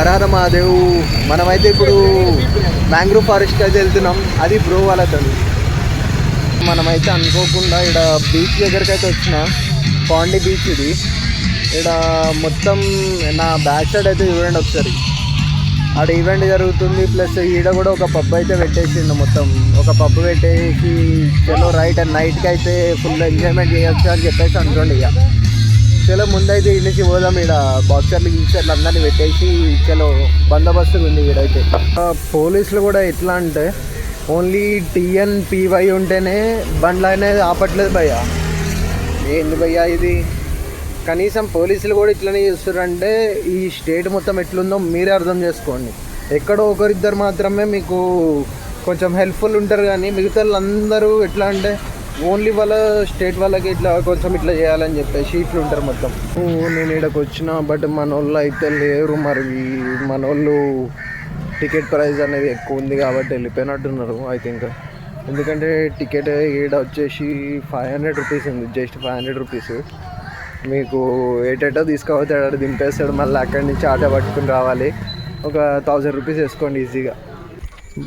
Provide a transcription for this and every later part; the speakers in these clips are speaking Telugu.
హరహర మహాదేవ్. మనమైతే ఇప్పుడు మ్యాంగ్రూవ్ ఫారెస్ట్ అయితే వెళ్తున్నాం. అది బ్రో వాళ్ళతో. మనమైతే అనుకోకుండా ఇక్కడ బీచ్ దగ్గరికి అయితే వచ్చిన పాండి బీచ్. ఇది ఇక్కడ మొత్తం నా బ్యాక్ సైడ్ అయితే చూడండి ఒకసారి. ఆడ ఈవెంట్ జరుగుతుంది, ప్లస్ ఈడ కూడా ఒక పబ్ అయితే పెట్టేసిండు. మొత్తం ఒక పబ్ పెట్టేసి చలో రైట్ అండ్ నైట్కి అయితే ఫుల్ ఎంజాయ్మెంట్ చేయొచ్చు అని చెప్పేసి అనుకోండి. ఇక చలో ముందైతే ఈ నుంచి పోదాం. ఇక్కడ బాక్సర్లు గీక్సర్లు అందరినీ పెట్టేసి చలో బందోబస్తుగా ఉంది ఈడైతే. పోలీసులు కూడా ఎట్లా అంటే ఓన్లీ TNPY ఉంటేనే బండ్లు అనేది ఆపట్లేదు భయ్య. ఏంది భయ్య ఇది? కనీసం పోలీసులు కూడా ఇట్లనే చేస్తారంటే ఈ స్టేట్ మొత్తం ఎట్లుందో మీరే అర్థం చేసుకోండి. ఎక్కడో ఒకరిద్దరు మాత్రమే మీకు కొంచెం హెల్ప్ఫుల్ ఉంటారు, కానీ మిగతా అందరూ ఎట్లా అంటే ఓన్లీ వాళ్ళ స్టేట్ వాళ్ళకి ఇట్లా కొంచెం ఇట్లా చేయాలని చెప్పేసి ఇట్లా ఉంటారు మొత్తం. నేను ఇక్కడికి వచ్చిన, బట్ మన వాళ్ళు అయితే లేరు. మరి మన వాళ్ళు టికెట్ ప్రైస్ అనేది ఎక్కువ ఉంది కాబట్టి వెళ్ళిపోయినట్టున్నారు ఐ థింక్. ఎందుకంటే టికెట్ ఈడ వచ్చేసి 500 రూపీస్ ఉంది, జస్ట్ 500 రూపీస్. మీకు ఏటేటో తీసుకుపోతాడు, ఆడ దింపేస్తాడు, మళ్ళీ అక్కడి నుంచి ఆటో పట్టుకుని రావాలి. ఒక 1000 రూపీస్ వేసుకోండి ఈజీగా.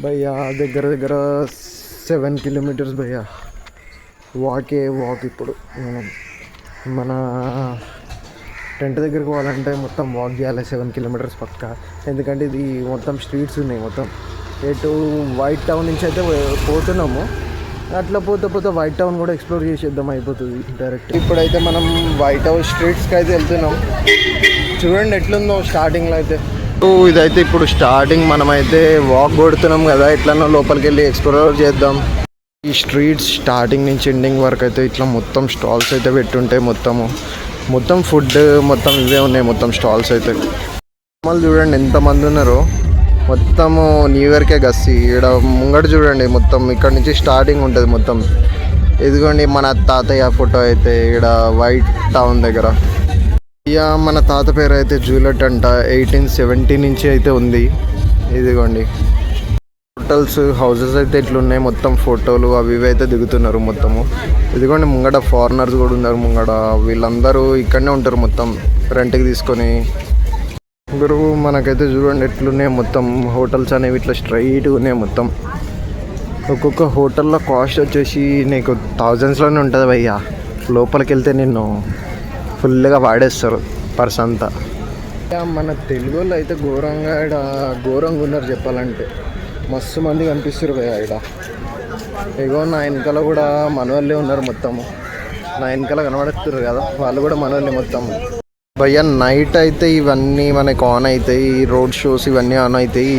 భయ్యా దగ్గర 7 కిలోమీటర్స్ భయ్యా. వాక్ ఇప్పుడు మన టెంట్ దగ్గరికి పోవాలంటే మొత్తం వాక్ చేయాలి 7 కిలోమీటర్స్ పక్కా. ఎందుకంటే ఇది మొత్తం స్ట్రీట్స్ ఉన్నాయి. మొత్తం ఎటు వైట్ టౌన్ నుంచి అయితే పోతున్నాము. అట్లా పోతే వైట్ టౌన్ కూడా ఎక్స్ప్లోర్ చేసేద్దాం, అయిపోతుంది డైరెక్ట్. ఇప్పుడైతే మనం వైట్ హౌస్ స్ట్రీట్స్కి అయితే వెళ్తున్నాం. చూడండి ఎట్లుందో స్టార్టింగ్లో అయితే. ఇదైతే ఇప్పుడు స్టార్టింగ్. మనమైతే వాక్ కొడుతున్నాం కదా, ఎట్లనో లోపలికి వెళ్ళి ఎక్స్ప్లోర్ చేద్దాం. ఈ స్ట్రీట్స్ స్టార్టింగ్ నుంచి ఎండింగ్ వరకు అయితే ఇట్లా మొత్తం స్టాల్స్ అయితే పెట్టుంటాయి. మొత్తం ఫుడ్ మొత్తం ఇవే ఉన్నాయి మొత్తం స్టాల్స్ అయితే. మళ్ళీ చూడండి ఎంతమంది ఉన్నారో. మొత్తము న్యూ ఇయర్కే గస్సి. ఇక్కడ ముంగట చూడండి మొత్తం ఇక్కడ నుంచి స్టార్టింగ్ ఉంటుంది మొత్తం. ఇదిగోండి మన తాతయ్య ఫోటో అయితే ఇక్కడ వైట్ టౌన్ దగ్గర. ఇక మన తాత పేరు అయితే జూలెట్ అంట. 1870 నుంచి అయితే ఉంది. ఇదిగోండి హోటల్స్ హౌసెస్ అయితే ఇట్లున్నాయి. మొత్తం ఫోటోలు అవి ఇవి అయితే దిగుతున్నారు మొత్తము. ఇదిగోండి ముంగట ఫారినర్స్ కూడా ఉన్నారు ముంగట. వీళ్ళందరూ ఇక్కడనే ఉంటారు మొత్తం రెంట్కి తీసుకొని. గురు మనకైతే చూడండి ఎట్లున్నాయి మొత్తం హోటల్స్ అనేవి ఇట్లా స్ట్రైట్గా ఉన్నాయి మొత్తం. ఒక్కొక్క హోటల్లో కాస్ట్ వచ్చేసి నీకు థౌజండ్స్లోనే ఉంటుంది భయ్యా. లోపలికి వెళ్తే నిన్ను ఫుల్గా వాడేస్తారు పర్స్ అంతా. మన తెలుగు వాళ్ళు అయితే ఘోరంగా ఉన్నారు చెప్పాలంటే. మస్తు మంది కనిపిస్తారు భయ్యా ఇక్కడ. ఇగో నా వెనకాల కూడా మన వాళ్ళే ఉన్నారు మొత్తము. నా వెనకాల కనబడుతున్నారు కదా, వాళ్ళు కూడా మన వాళ్ళే మొత్తం. భయ్యా నైట్ అయితే ఇవన్నీ మనకు ఆన్ అవుతాయి, రోడ్ షోస్ ఇవన్నీ ఆన్ అవుతాయి.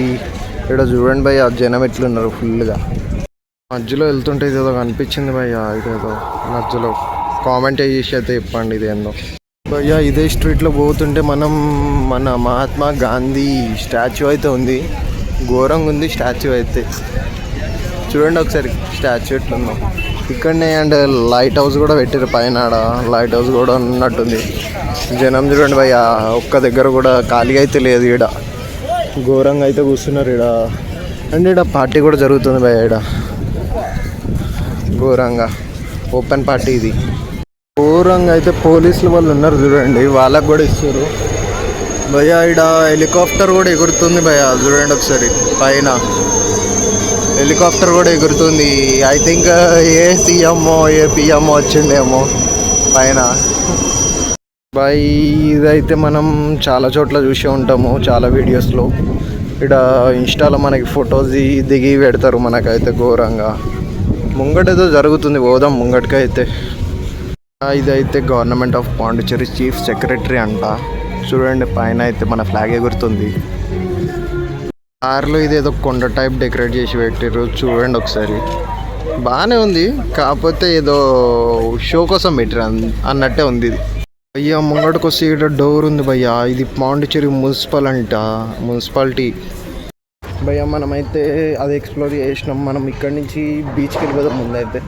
ఇక్కడ చూడండి భయ్యా జనం ఎట్లున్నారు ఫుల్గా. మధ్యలో వెళ్తుంటే ఇదేదో కనిపించింది భయ్యా. ఇదేదో మధ్యలో కామెంట్ చేసి అయితే చెప్పండి ఇదేందో భయ్యా. ఇదే స్ట్రీట్లో పోతుంటే మన మహాత్మా గాంధీ స్టాచ్యూ అయితే ఉంది. ఘోరంగా ఉంది స్టాచ్యూ అయితే. చూడండి ఒకసారి స్టాచ్యూ ఎట్లుందో. ఇక్కడనే అండ్ లైట్ హౌస్ కూడా పెట్టారు పైన. లైట్ హౌస్ కూడా ఉన్నట్టుంది. జనం చూడండి భయ్యా, ఒక్క దగ్గర కూడా ఖాళీగా అయితే లేదు. ఈడ ఘోరంగా అయితే కూర్చున్నారు ఈడ. అండ్ ఈడ పార్టీ కూడా జరుగుతుంది భయ్యా. ఈడ ఘోరంగా ఓపెన్ పార్టీ ఇది. ఘోరంగా అయితే పోలీసులు వాళ్ళు ఉన్నారు చూడండి, వాళ్ళకు కూడా ఇస్తారు భయ్యా. ఈడ హెలికాప్టర్ కూడా ఎగురుతుంది భయ్యా. చూడండి ఒకసారి పైన హెలికాప్టర్ కూడా ఎగురుతుంది. I think a CMO a PMO వచ్చిండేమో పైన. బాయ్ ఇదైతే మనం చాలా చోట్ల చూసే ఉంటాము, చాలా వీడియోస్లో. ఇక్కడ ఇన్స్టాలో మనకి ఫొటోస్ దిగి పెడతారు. మనకైతే ఘోరంగా ముంగటేదో జరుగుతుంది, పోదాం ముంగటికైతే. ఇదైతే government of Pondicherry chief secretary అంట. చూడండి పైన అయితే మన ఫ్లాగ్ ఎగురుతుంది. కార్లో ఇదేదో కొండ టైప్ డెకరేట్ చేసి పెట్టారు. చూడండి ఒకసారి బాగానే ఉంది, కాకపోతే ఏదో షో కోసం పెట్టారు అన్నట్టే ఉంది ఇది. భయ్యా ముంగడికి వస్తే ఇక్కడ డోర్ ఉంది భయ్యా. ఇది పాండిచ్చేరి మున్సిపాలిటీ భయ్యా. మనమైతే అది ఎక్స్ప్లోర్ చేసినాం. మనం ఇక్కడ నుంచి బీచ్కి వెళ్ళిపోదాం ముందైతే.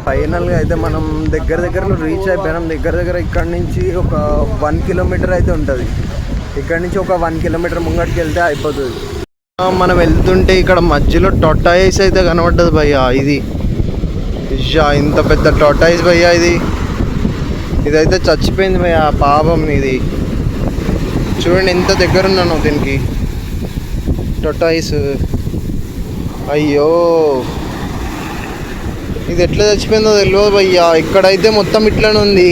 ఫైనల్గా అయితే మనం దగ్గరలో రీచ్ అయిపోయినాం. దగ్గర ఇక్కడ నుంచి ఒక 1 కిలోమీటర్ అయితే ఉంటుంది. ఇక్కడ నుంచి ఒక 1 కిలోమీటర్ ముంగడికి వెళ్తే అయిపోతుంది. మనం వెళ్తుంటే ఇక్కడ మధ్యలో టొటాయిస్ అయితే కనబడ్డది భయ్యా. ఇది ఇంత పెద్ద టొటాయిస్ భయ్యా. ఇదైతే చచ్చిపోయింది భయ్యా, పాపం. ఇది చూడండి ఎంత దగ్గర ఉన్నాను దీనికి. టొటాయిస్. అయ్యో ఇది ఎట్లా చచ్చిపోయిందో తెలియదు భయ్యా. ఇక్కడైతే మొత్తం ఇట్లనే ఉంది.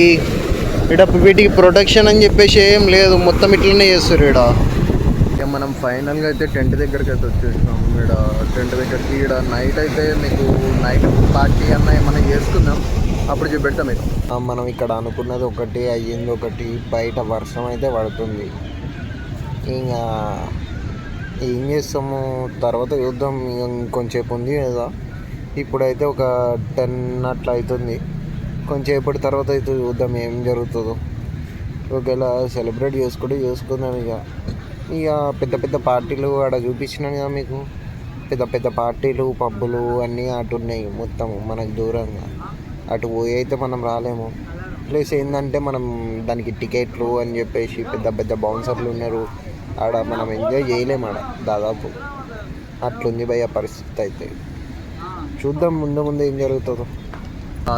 ఇక్కడ వీటికి ప్రొటెక్షన్ అని చెప్పేసి ఏం లేదు, మొత్తం ఇట్లనే చేస్తారు ఇక్కడ. మనం ఫైనల్గా అయితే టెంట్ దగ్గరికి అయితే వచ్చేసినాం. ఇక్కడ టెంట్ దగ్గరికి ఇక్కడ నైట్ అయితే మీకు నైట్ పార్టీ అన్న ఏమైనా చేసుకుందాం, అప్పుడు చూపెడతాం మీకు. మనం ఇక్కడ అనుకున్నది ఒకటి అయ్యింది ఒకటి, బయట వర్షం అయితే పడుతుంది. ఇంకా ఏం చేస్తాము తర్వాత చూద్దాం. ఇంకొంచెంసేపు ఉంది కదా, ఇప్పుడైతే ఒక 10 అట్లా అవుతుంది. కొంచెంసేపటి తర్వాత అయితే చూద్దాం ఏం జరుగుతుందో. ఒకవేళ సెలబ్రేట్ చేసుకుందాం. ఇక పెద్ద పెద్ద పార్టీలు ఆడ చూపించినాను కదా మీకు, పెద్ద పెద్ద పార్టీలు పబ్బులు అన్నీ అటు ఉన్నాయి మొత్తం మనకు దూరంగా. అటు పోయి అయితే మనం రాలేము. ప్లస్ ఏంటంటే మనం దానికి టికెట్లు అని చెప్పేసి పెద్ద పెద్ద బౌన్సర్లు ఉన్నారు ఆడ, మనం ఎంజాయ్ చేయలేము ఆడ దాదాపు. అట్లుంది భయ్య పరిస్థితి అయితే. చూద్దాం ముందు ఏం జరుగుతుందో.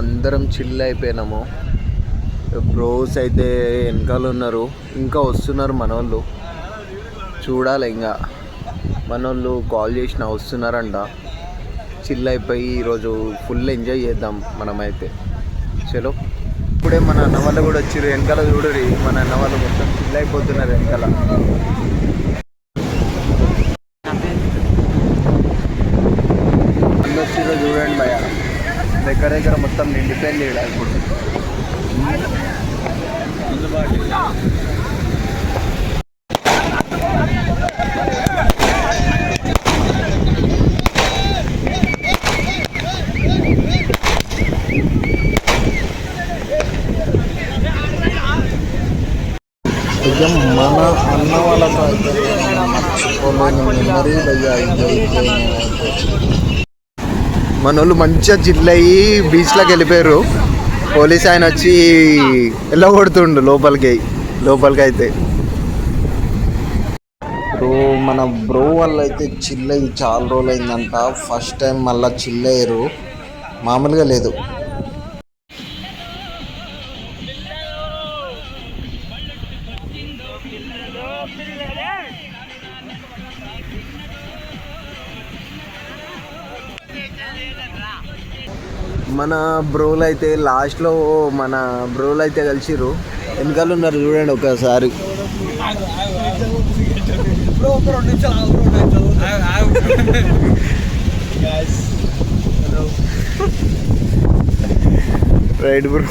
అందరం చిల్ అయిపోయినాము. బ్రోస్ అయితే వెనకాల ఉన్నారు, ఇంకా వస్తున్నారు మనోళ్ళు. చూడాలి ఇంకా మనోళ్ళు కాల్ చేసిన వస్తున్నారంట. చిల్ అయిపోయి ఈరోజు ఫుల్ ఎంజాయ్ చేద్దాం మనమైతే. చలో ఇప్పుడే మన అన్న వాళ్ళు కూడా వచ్చారు వెనకాల. చూడరు మన అన్న వాళ్ళు మొత్తం చిల్ అయిపోతున్నారు వెనకాల. అందరూ చూడండి భయ, దగ్గర మొత్తం నిండిపోయింది ఇక్కడ ఇప్పుడు. మన అన్న వాళ్ళతో మర్చిపోలేని భయ్యా. మన వాళ్ళు మంచిగా చిల్లయ్యి బీచ్లోకి వెళ్ళిపోయారు. పోలీస్ ఆయన వచ్చి వెళ్ళగొడుతుండు లోపలికి అయితే. మన బ్రో వాళ్ళు అయితే చిల్లయ్యి చాలా రోజులు అయిందంట. ఫస్ట్ టైం మళ్ళీ చిల్లయ్యారు, మామూలుగా లేదు. మన బ్రోలు అయితే లాస్ట్లో మన బ్రోలు అయితే కలిసిర్రు, వెనకాల ఉన్నారు చూడండి ఒకసారి. Right bro.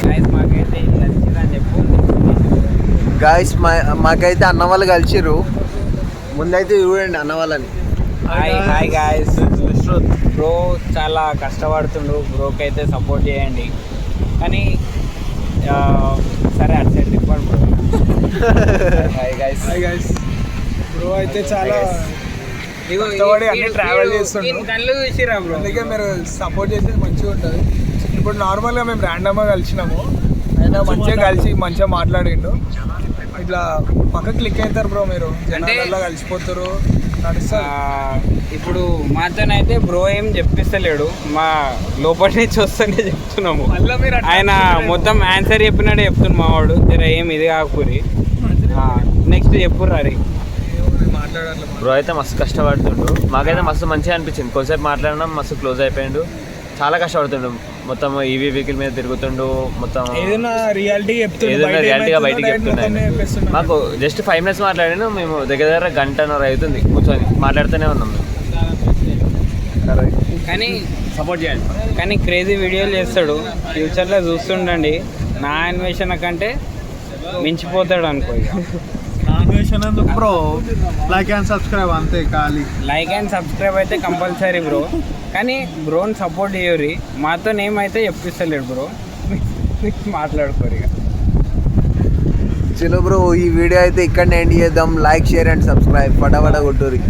గాయస్ మాకైతే అన్న వాళ్ళు కలిసిర్రు. ముందైతే చూడండి అన్న వాళ్ళని. Hi guys. బ్రో చాలా కష్టపడుతుండు, బ్రోకి అయితే సపోర్ట్ చేయండి. కానీ సరే అటు సైడ్ తిప్పండి బ్రో. Hi guys. బ్రో అయితే చాలా అన్ని ట్రావెల్ చేస్తుండ్రు, కళ్ళు చూసిరా బ్రో. అందుకే మీరు సపోర్ట్ చేసేది మంచిగా ఉంటుంది. ఇప్పుడు నార్మల్గా మేము ర్యాండమ్గా కలిసినాము, అయినా మంచిగా మాట్లాడిండు. ఇట్లా పక్క క్లిక్ అవుతారు బ్రో, మీరు జనాలలో కలిసిపోతారు, నడుస్తారు. ఇప్పుడు మాతోనైతే బ్రో ఏం చెప్పిస్తలేడు, మా లోపలి నుంచి వస్తేనే చెప్తున్నాము. ఆయన మొత్తం ఆన్సర్ చెప్పినాడే చెప్తున్నాడు మా వాడు. జర ఏం ఇది కాకూరి. నెక్స్ట్ చెప్పుర్రు అది. బ్రో అయితే మస్తు కష్టపడుతుండు, మాకైతే మస్తు మంచిగా అనిపించింది. కొంచెంసేపు మాట్లాడినాం, మస్తు క్లోజ్ అయిపోయిండు. చాలా కష్టపడుతుండు, మొత్తం ఈవీ వెహికల్ మీద తిరుగుతుండు, మొత్తం ఏదైనా రియాలిటీగా బయటికి చెప్తున్నాయి. మాకు జస్ట్ 5 minutes మాట్లాడాను, మేము దగ్గర గంటన్నర అవుతుంది కూర్చొని మాట్లాడుతూనే ఉన్నాం. కానీ సపోర్ట్ చేయండి. కానీ క్రేజీ వీడియోలు చేస్తాడు, ఫ్యూచర్లో చూస్తుండండి. నా అన్వేషణ కంటే మించిపోతాడు అనుకో. బ్రో లైక్ అండ్ సబ్స్క్రైబ్ అంతే, ఖాళీ లైక్ అండ్ సబ్స్క్రైబ్ అయితే కంపల్సరీ బ్రో. కానీ బ్రోని సపోర్ట్ చేయరు, మాతో ఏమైతే చెప్పిస్తలేడు బ్రో. మాట్లాడుకోరు ఇక. చలో బ్రో, ఈ వీడియో అయితే ఇక్కడనే ఎండ్ చేద్దాం. లైక్, షేర్ అండ్ సబ్స్క్రైబ్ ఫటాఫట కొట్టుర్రి.